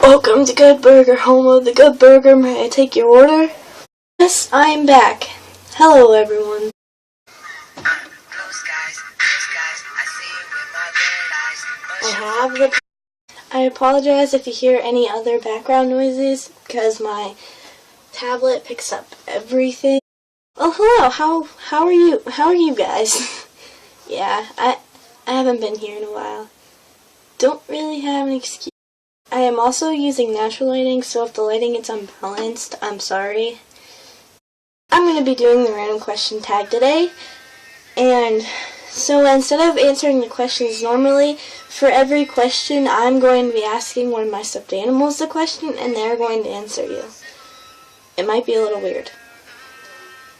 Welcome to Good Burger, home of the Good Burger. May I take your order? Yes, I'm back. Hello, everyone. I apologize if you hear any other background noises because my tablet picks up everything. Oh, hello. How are you? How are you guys? Yeah, I haven't been here in a while. Don't really have an excuse. I am also using natural lighting, so if the lighting gets unbalanced, I'm sorry. I'm going to be doing the random question tag today, and so instead of answering the questions normally, for every question I'm going to be asking one of my stuffed animals the question, and they're going to answer you. It might be a little weird.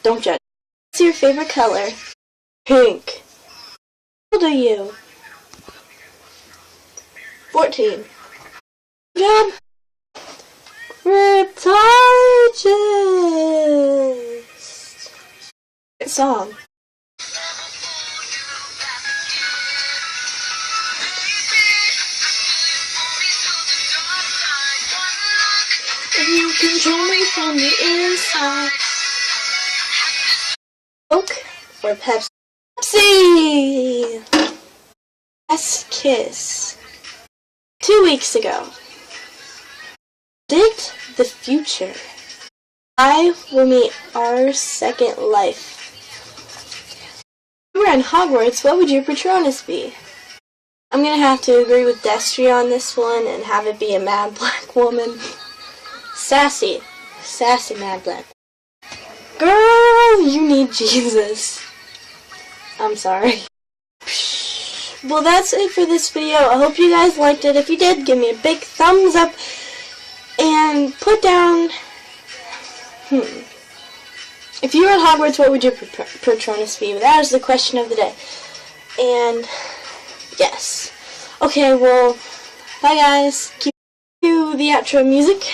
Don't judge. What's your favorite color? Pink. How old are you? 14. Job. Riptologist. Song. You control me from the inside. Coke or Pepsi? Pepsi! Last kiss. 2 weeks ago. Predict the future. I will meet our second life. If you were in Hogwarts, what would your Patronus be? I'm gonna have to agree with Destry on this one and have it be a mad black woman. Sassy mad black. Girl, you need Jesus. I'm sorry. Well, that's it for this video. I hope you guys liked it. If you did, give me a big thumbs up and put down, if you were at Hogwarts, what would your Patronus be? That is the question of the day. And, yes. Okay, well, bye guys. Keep the outro music.